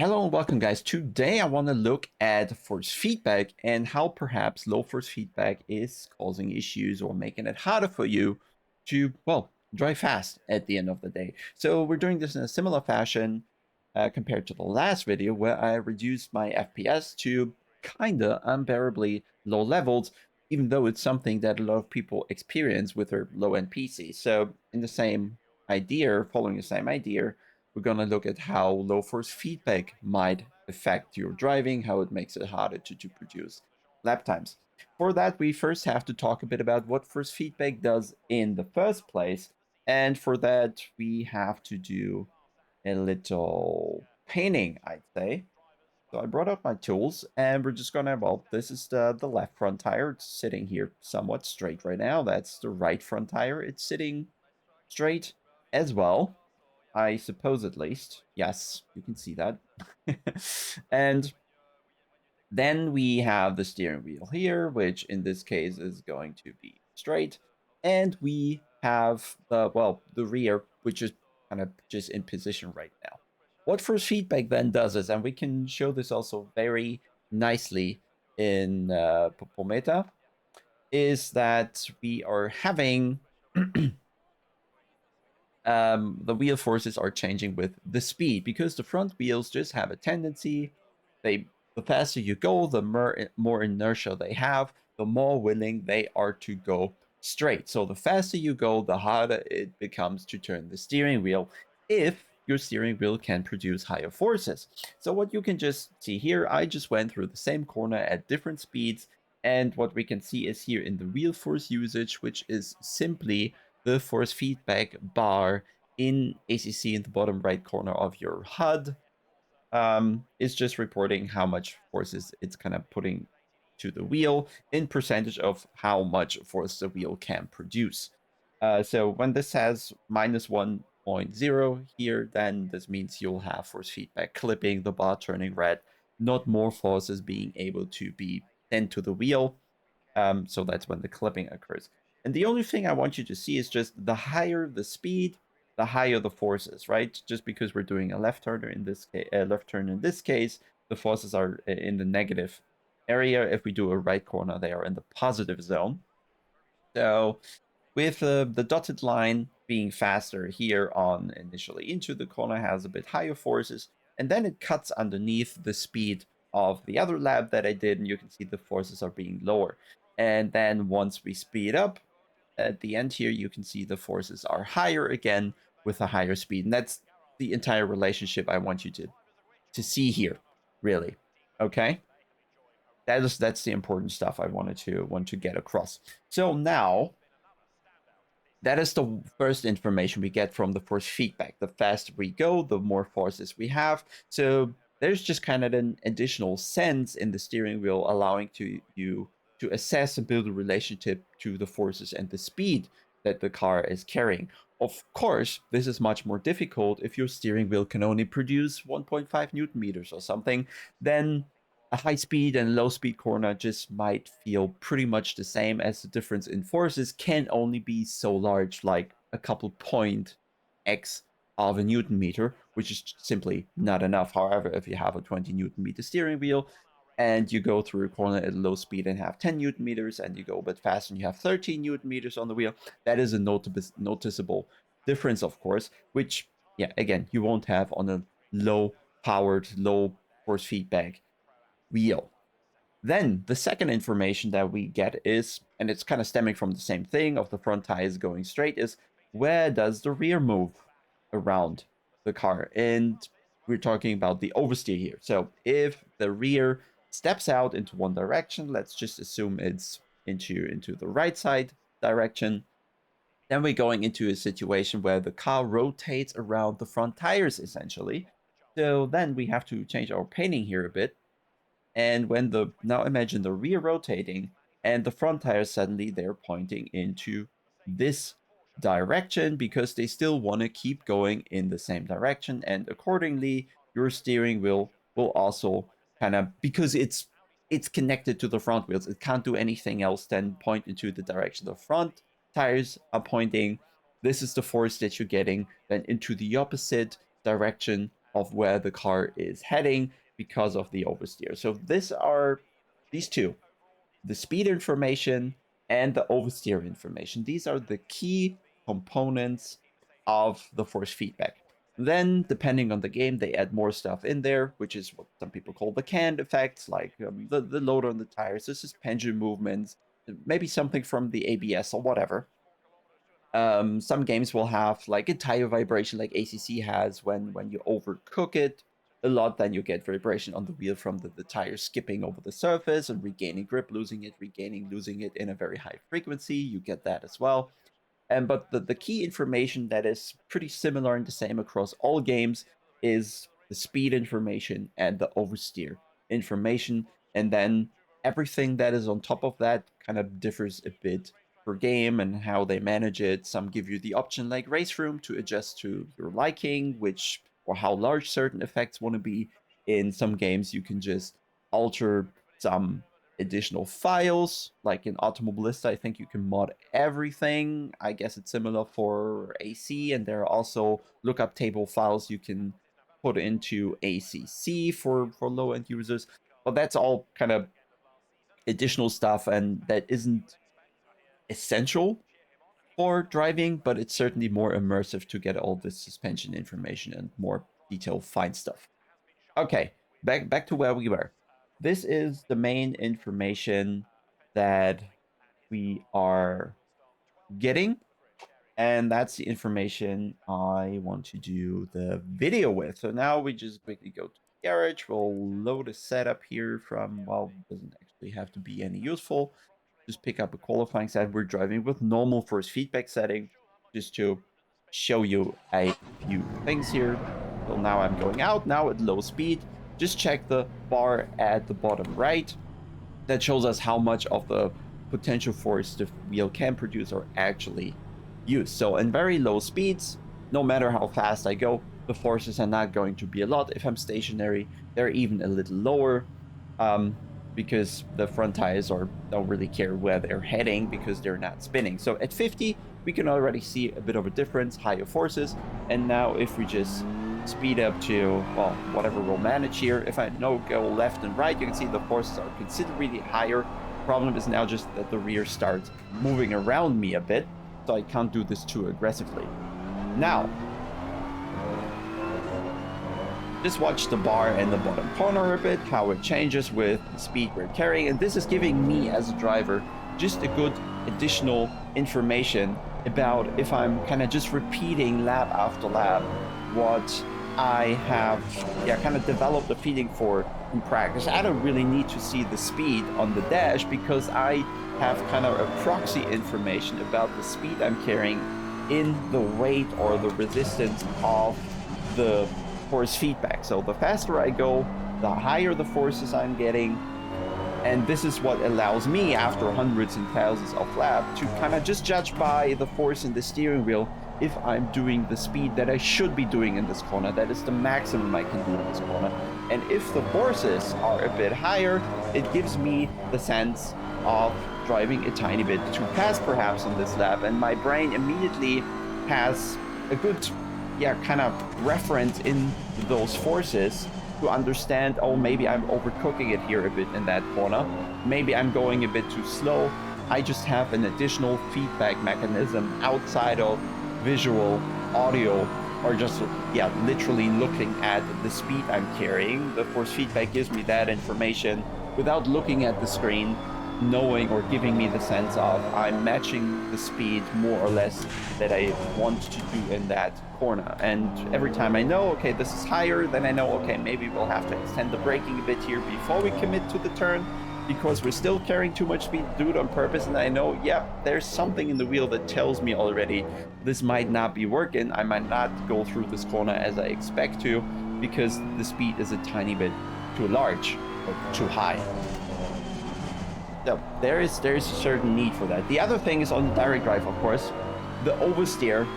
Hello and welcome guys. Today I want to look at force feedback and how perhaps low force feedback is causing issues or making it harder for you to, well, drive fast at the end of the day. So we're doing this in a similar fashion compared to the last video where I reduced my FPS to kinda unbearably low levels, even though it's something that a lot of people experience with their low-end PC. So in the same idea, following the same idea, we're going to look at how low force feedback might affect your driving, how it makes it harder to produce lap times. For that, we first have to talk a bit about what force feedback does in the first place. And for that, we have to do a little painting, I'd say. So I brought out my tools and we're just gonna, well, this is the left front tire. It's sitting here somewhat straight right now. That's the right front tire. It's sitting straight as well. I suppose at least. Yes, you can see that. And then we have the steering wheel here, which in this case is going to be straight. And we have the rear, which is kind of just in position right now. What force feedback then does is, and we can show this also very nicely in Popometer, is that we are having the wheel forces are changing with the speed because the front wheels just have a tendency, the faster you go, the more inertia they have, the more willing they are to go straight. So the faster you go, the harder it becomes to turn the steering wheel if your steering wheel can produce higher forces. So what you can just see here, I just went through the same corner at different speeds, and what we can see is here in the wheel force usage, which is simply the force feedback bar in ACC in the bottom right corner of your HUD, is just reporting how much forces it's kind of putting to the wheel in percentage of how much force the wheel can produce. So when this has minus 1.0 here, then this means you'll have force feedback clipping, the bar turning red, not more forces being able to be sent to the wheel. So that's when the clipping occurs. And the only thing I want you to see is just the higher the speed, the higher the forces, right? Just because we're doing a left turn in this case, the forces are in the negative area. If we do a right corner, they are in the positive zone. So with the dotted line being faster here on initially into the corner has a bit higher forces, and then it cuts underneath the speed of the other lap that I did, and you can see the forces are being lower. And then once we speed up, at the end here, you can see the forces are higher again with a higher speed. And that's the entire relationship I want you to see here, really. Okay? That's the important stuff I want to get across. So now that is the first information we get from the force feedback. The faster we go, the more forces we have. So there's just kind of an additional sense in the steering wheel allowing you to assess and build a relationship to the forces and the speed that the car is carrying. Of course, this is much more difficult if your steering wheel can only produce 1.5 Newton meters or something. Then a high speed and low speed corner just might feel pretty much the same, as the difference in forces can only be so large, like a couple point X of a Newton meter, which is simply not enough. However, if you have a 20 Newton meter steering wheel and you go through a corner at low speed and have 10 Newton meters, and you go a bit faster and you have 13 Newton meters on the wheel, that is a noticeable difference, of course, which, yeah, again, you won't have on a low powered, low force feedback wheel. Then the second information that we get is, and it's kind of stemming from the same thing of the front tires going straight, is where does the rear move around the car? And we're talking about the oversteer here. So if the rear steps out into one direction, let's just assume it's into the right side direction, then we're going into a situation where the car rotates around the front tires essentially. So then we have to change our painting here a bit. And when now imagine the rear rotating and the front tires suddenly they're pointing into this direction because they still want to keep going in the same direction. And accordingly, your steering wheel will also kind of, because it's connected to the front wheels, it can't do anything else than point into the direction the front tires are pointing. This is the force that you're getting. Then into the opposite direction, of where the car is heading because of the oversteer. So these two, the speed information and the oversteer information. These are the key components of the force feedback. Then, depending on the game, they add more stuff in there, which is what some people call the cant effects, like the load on the tires, the suspension movements, maybe something from the ABS or whatever. Some games will have like a tire vibration, like ACC has when you overcook it a lot, then you get vibration on the wheel from the tire skipping over the surface and regaining grip, losing it, regaining, losing it in a very high frequency. You get that as well. But the key information that is pretty similar and the same across all games is the speed information and the oversteer information. And then everything that is on top of that kind of differs a bit per game and how they manage it. Some give you the option like race room to adjust to your liking, which or how large certain effects want to be. In some games, you can just alter some additional files. Like in Automobilista, I think you can mod everything. I guess it's similar for AC, and there are also lookup table files you can put into ACC for low-end users. But that's all kind of additional stuff, and that isn't essential for driving, but it's certainly more immersive to get all this suspension information and more detailed fine stuff. Okay, back to where we were. This is the main information that we are getting, and that's the information I want to do the video with. So now we just quickly go to the garage. We'll load a setup here from, well, doesn't actually have to be any useful. Just pick up a qualifying set. We're driving with normal force feedback setting just to show you a few things here. So now I'm going out, now at low speed. Just check the bar at the bottom right. That shows us how much of the potential force the wheel can produce or actually use. So in very low speeds, no matter how fast I go, the forces are not going to be a lot. If I'm stationary, they're even a little lower. Because the front tires don't really care where they're heading because they're not spinning. So at 50, we can already see a bit of a difference, higher forces. And now if we just speed up to, well, whatever we'll manage here, if I go left and right, you can see the forces are considerably higher. Problem is now just that the rear starts moving around me a bit, so I can't do this too aggressively. Now, just watch the bar in the bottom corner a bit, how it changes with the speed we're carrying. And this is giving me as a driver just a good additional information about if I'm kind of just repeating lap after lap what I have kind of developed a feeling for in practice. I don't really need to see the speed on the dash because I have kind of a proxy information about the speed I'm carrying in the weight or the resistance of the force feedback. So the faster I go, the higher the forces I'm getting, and this is what allows me, after hundreds and thousands of laps, to kind of just judge by the force in the steering wheel if I'm doing the speed that I should be doing in this corner. That is the maximum I can do in this corner. And if the forces are a bit higher, it gives me the sense of driving a tiny bit too fast perhaps on this lap, and my brain immediately has a good kind of reference in those forces to understand, oh, maybe I'm overcooking it here a bit in that corner. Maybe I'm going a bit too slow. I just have an additional feedback mechanism outside of visual, audio, or just, literally looking at the speed I'm carrying. The force feedback gives me that information without looking at the screen, knowing or giving me the sense of I'm matching the speed more or less that I want to do in that corner. And every time I know, okay, this is higher, then I know, okay, maybe we'll have to extend the braking a bit here before we commit to the turn because we're still carrying too much speed, do it on purpose. And I know, there's something in the wheel that tells me already this might not be working. I might not go through this corner as I expect to because the speed is a tiny bit too large or too high. So there is a certain need for that. The other thing is on direct drive, of course, the oversteer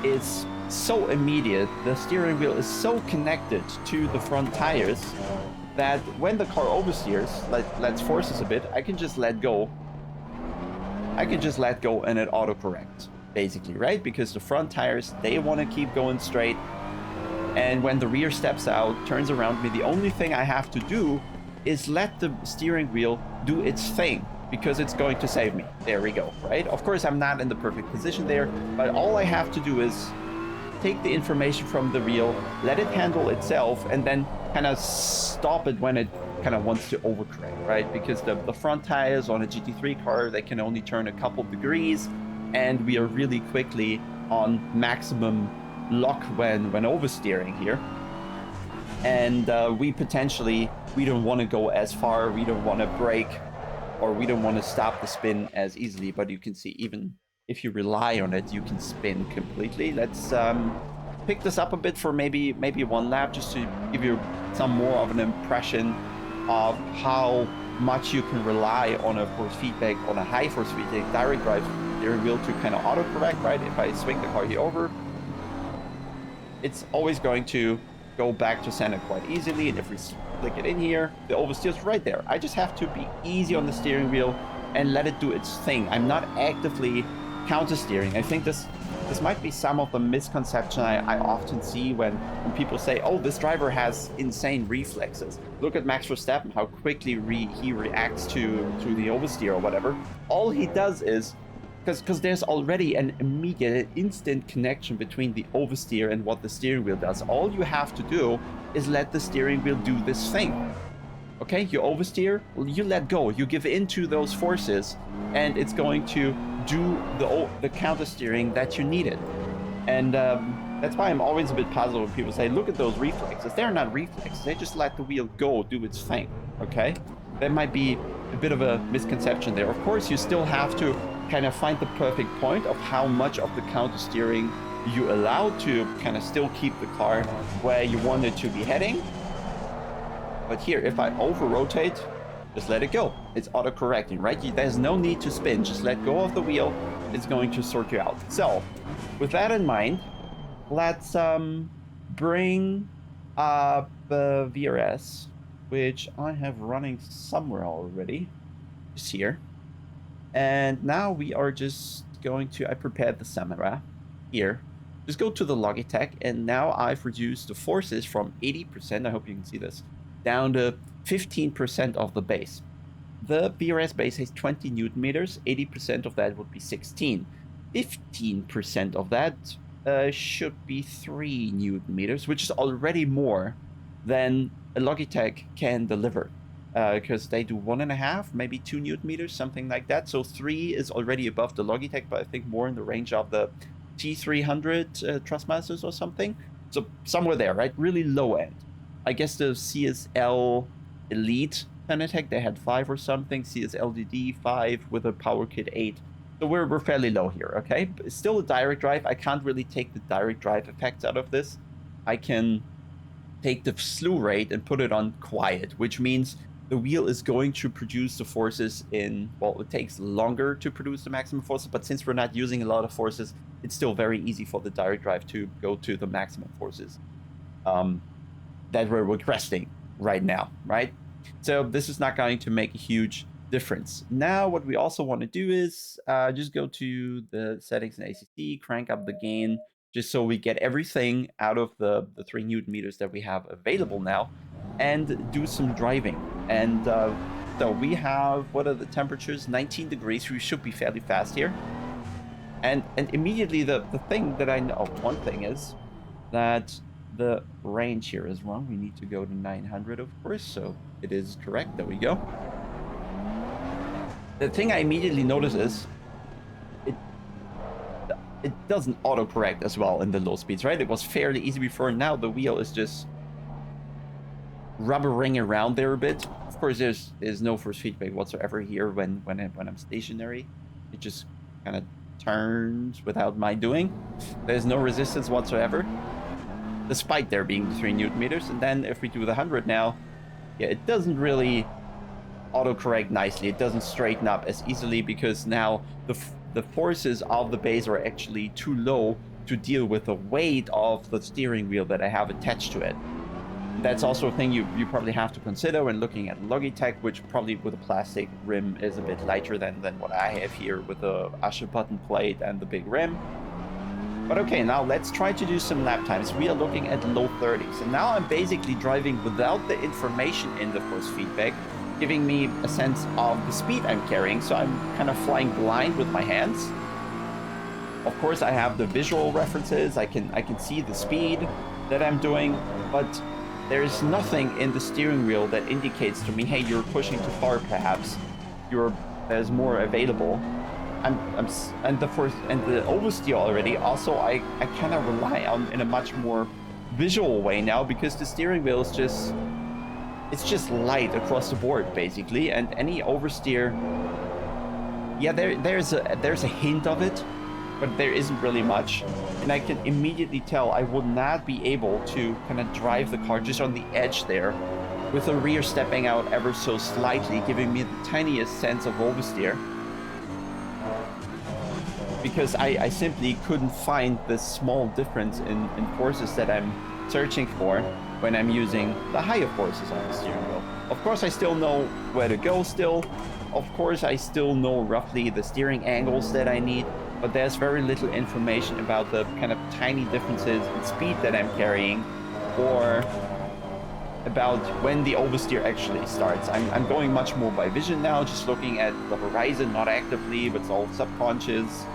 is so immediate. The steering wheel is so connected to the front tires that when the car oversteers, lets forces a bit, I can just let go. I can just let go and it autocorrects, basically, right? Because the front tires, they want to keep going straight. And when the rear steps out, turns around me, the only thing I have to do is let the steering wheel do its thing, because it's going to save me. There we go, right? Of course, I'm not in the perfect position there, but all I have to do is take the information from the wheel, let it handle itself, and then kind of stop it when it kind of wants to overcorrect, right? Because the front tires on a GT3 car, they can only turn a couple degrees, and we are really quickly on maximum lock when oversteering here. And we don't want to go as far, we don't want to brake, or we don't want to stop the spin as easily. But you can see, even if you rely on it, you can spin completely. Let's pick this up a bit for maybe one lap, just to give you some more of an impression of how much you can rely on a force feedback, on a high force feedback direct drive steering wheel to kind of autocorrect, right? If I swing the car here over, it's always going to go back to center quite easily. And if we flick it in here, the oversteer's right there. I just have to be easy on the steering wheel and let it do its thing. I'm not actively counter steering. I think this might be some of the misconception I often see when people say, oh, this driver has insane reflexes. Look at Max Verstappen, how quickly he reacts to the oversteer or whatever. All he does is, because there's already an immediate, instant connection between the oversteer and what the steering wheel does. All you have to do is let the steering wheel do this thing. Okay, you oversteer, you let go, you give in to those forces, and it's going to do the counter steering that you needed. And that's why I'm always a bit puzzled when people say, look at those reflexes. They're not reflexes, they just let the wheel go, do its thing. Okay, that might be a bit of a misconception there. Of course, you still have to kind of find the perfect point of how much of the counter steering you allow to kind of still keep the car where you want it to be heading. But here, if I over rotate, just let it go. It's auto correcting, right? There's no need to spin. Just let go of the wheel. It's going to sort you out. So with that in mind, let's bring up VRS, which I have running somewhere already. Just here. And now we are just going to, I prepared the Samara here. Just go to the Logitech, and now I've reduced the forces from 80%, I hope you can see this, down to 15% of the base. The VRS base has 20 Newton meters, 80% of that would be 16. 15% of that should be 3 Newton meters, which is already more than a Logitech can deliver. Because they do 1.5, maybe 2 Newton meters, something like that. So 3 is already above the Logitech, but I think more in the range of the T300 Trustmasters or something. So somewhere there, right? Really low end. I guess the CSL Elite Fanatec, they had 5 or something. CSLDD 5 with a power kit 8. So we're fairly low here, okay? But it's still a direct drive. I can't really take the direct drive effects out of this. I can take the slew rate and put it on quiet, which means the wheel is going to produce the forces in, well, it takes longer to produce the maximum forces, but since we're not using a lot of forces, it's still very easy for the direct drive to go to the maximum forces that we're requesting right now, right? So this is not going to make a huge difference. Now, what we also want to do is just go to the settings in ACC, crank up the gain, just so we get everything out of the 3 Newton meters that we have available now, and do some driving. And so we have, what are the temperatures? 19 degrees. We should be fairly fast here. And immediately the thing that I know, one thing is that the range here is wrong. We need to go to 900, of course. So it is correct. There we go. The thing I immediately notice is it doesn't autocorrect as well in the low speeds, right? It was fairly easy before. Now the wheel is just rubbering around there a bit. Of course, there's no force feedback whatsoever here when I'm stationary. It just kind of turns without my doing. There's no resistance whatsoever, despite there being 3 Newton meters. And then if we do the 100 now, yeah, it doesn't really autocorrect nicely. It doesn't straighten up as easily because now the forces of the base are actually too low to deal with the weight of the steering wheel that I have attached to it. That's also a thing you probably have to consider when looking at Logitech, which probably with a plastic rim is a bit lighter than what I have here with the Usher button plate and the big rim. But okay, now let's try to do some lap times. We are looking at low 30s. And now I'm basically driving without the information in the force feedback, giving me a sense of the speed I'm carrying. So I'm kind of flying blind with my hands. Of course, I have the visual references. I can see the speed that I'm doing, but there's nothing in the steering wheel that indicates to me, hey, you're pushing too far, perhaps. There's more available. And the oversteer already. Also, I kind of rely on in a much more visual way now, because the steering wheel is just light across the board basically, and any oversteer, yeah, there's a hint of it, but there isn't really much, and I can immediately tell I would not be able to kind of drive the car just on the edge there with the rear stepping out ever so slightly, giving me the tiniest sense of oversteer. Because I simply couldn't find this small difference in forces that I'm searching for when I'm using the higher forces on the steering wheel. Of course, I still know where to go still. Of course, I still know roughly the steering angles that I need, but there's very little information about the kind of tiny differences in speed that I'm carrying, or about when the oversteer actually starts. I'm going much more by vision now, just looking at the horizon, not actively, but it's all subconscious,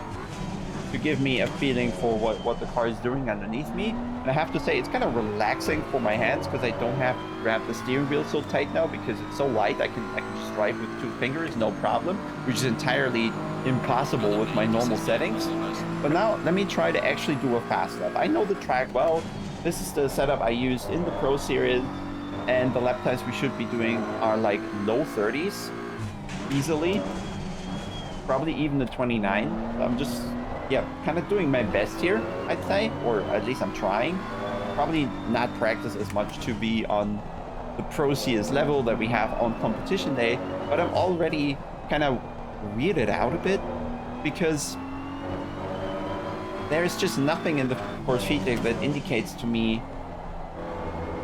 to give me a feeling for what the car is doing underneath me. And I have to say, it's kind of relaxing for my hands, because I don't have to grab the steering wheel so tight now, because it's so light. I can just drive with 2 fingers, no problem, which is entirely impossible with my normal settings. But now let me try to actually do a fast lap. I know the track well. This is the setup I used in the Pro Series, and the lap times we should be doing are like low 30s easily, probably even the 29. So I'm just, yeah, kind of doing my best here, I'd say, or at least I'm trying. Probably not practice as much to be on the Pro Series level that we have on competition day, but I'm already kind of weirded out a bit, because there's just nothing in the force feedback that indicates to me,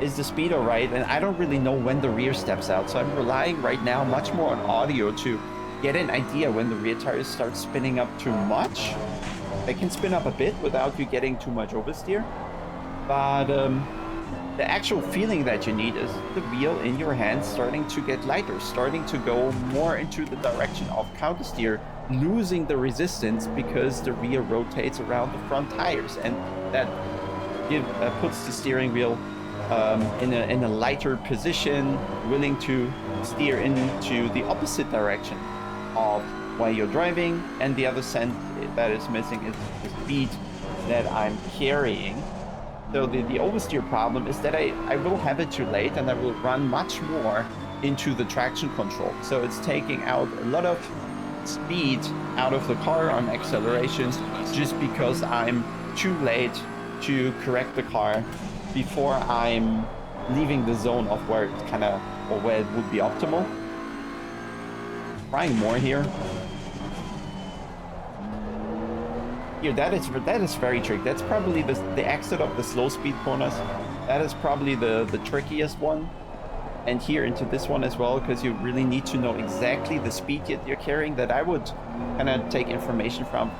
is the speed all right? And I don't really know when the rear steps out, so I'm relying right now much more on audio to get an idea when the rear tires start spinning up too much. They can spin up a bit without you getting too much oversteer, but the actual feeling that you need is the wheel in your hand starting to get lighter, starting to go more into the direction of countersteer, losing the resistance because the rear rotates around the front tires, and that puts the steering wheel in a lighter position, willing to steer into the opposite direction of while you're driving. And the other sense that is missing is the speed that I'm carrying. So the oversteer problem is that I will have it too late, and I will run much more into the traction control. So it's taking out a lot of speed out of the car on acceleration, just because I'm too late to correct the car before I'm leaving the zone of where it kind of, or where it would be optimal. Trying more here. Here, that is very tricky. That's probably the exit of the slow speed corners. That is probably the trickiest one. And here into this one as well, because you really need to know exactly the speed that you're carrying. That I would kind of take information from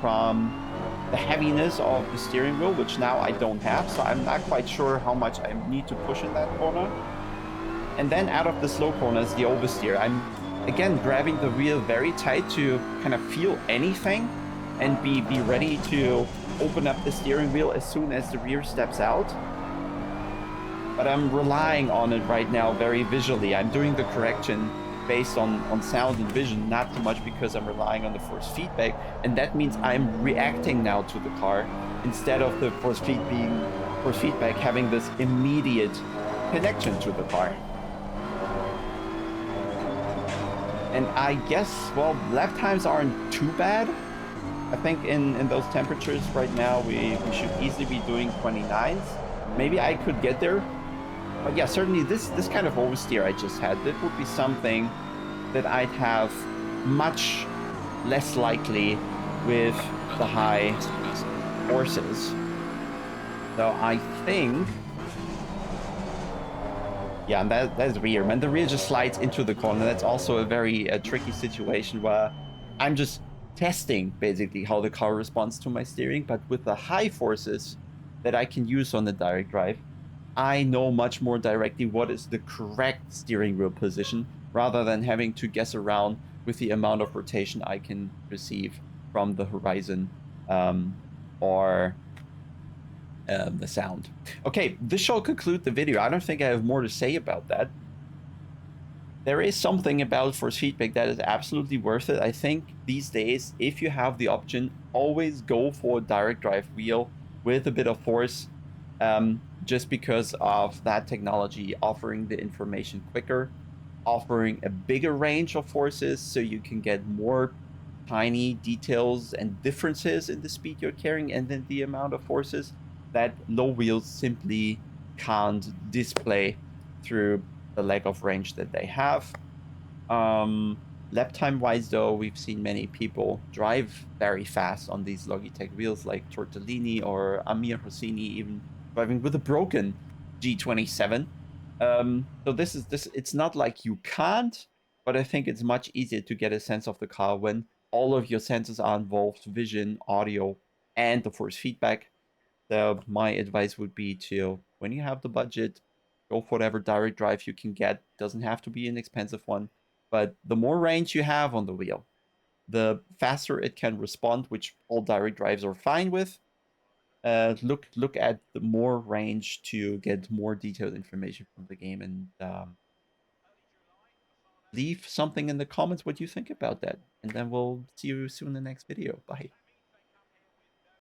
the heaviness of the steering wheel, which now I don't have, so I'm not quite sure how much I need to push in that corner. And then out of the slow corners, the oversteer, I'm again grabbing the wheel very tight to kind of feel anything and be ready to open up the steering wheel as soon as the rear steps out. But I'm relying on it right now very visually. I'm doing the correction based on sound and vision, not so much because I'm relying on the force feedback, and that means I'm reacting now to the car instead of the force feedback having this immediate connection to the car. And I guess, well, lap times aren't too bad. I think in those temperatures right now, we should easily be doing 29s. Maybe I could get there. But yeah, certainly this kind of oversteer I just had, that would be something that I'd have much less likely with the high forces. So I think, yeah, and that's rear. Man, the rear just slides into the corner. That's also a very tricky situation where I'm just testing basically how the car responds to my steering, but with the high forces that I can use on the direct drive, I know much more directly what is the correct steering wheel position rather than having to guess around with the amount of rotation I can receive from the horizon or the sound. Okay, this shall conclude the video. I don't think I have more to say about that. There is something about force feedback that is absolutely worth it. I think these days, if you have the option, always go for a direct drive wheel with a bit of force, just because of that technology offering the information quicker, offering a bigger range of forces so you can get more tiny details and differences in the speed you're carrying and then the amount of forces that low wheels simply can't display through the lack of range that they have. Um, Lap time wise, though, we've seen many people drive very fast on these Logitech wheels, like Tortellini or Amir Hosseini, even driving with a broken G27. So this. It's not like you can't, but I think it's much easier to get a sense of the car when all of your senses are involved: vision, audio, and the force feedback. So my advice would be to, when you have the budget, go for whatever direct drive you can get. Doesn't have to be an expensive one, but the more range you have on the wheel, the faster it can respond, which all direct drives are fine with. Look at the more range to get more detailed information from the game, and leave something in the comments what you think about that. And then we'll see you soon in the next video. Bye.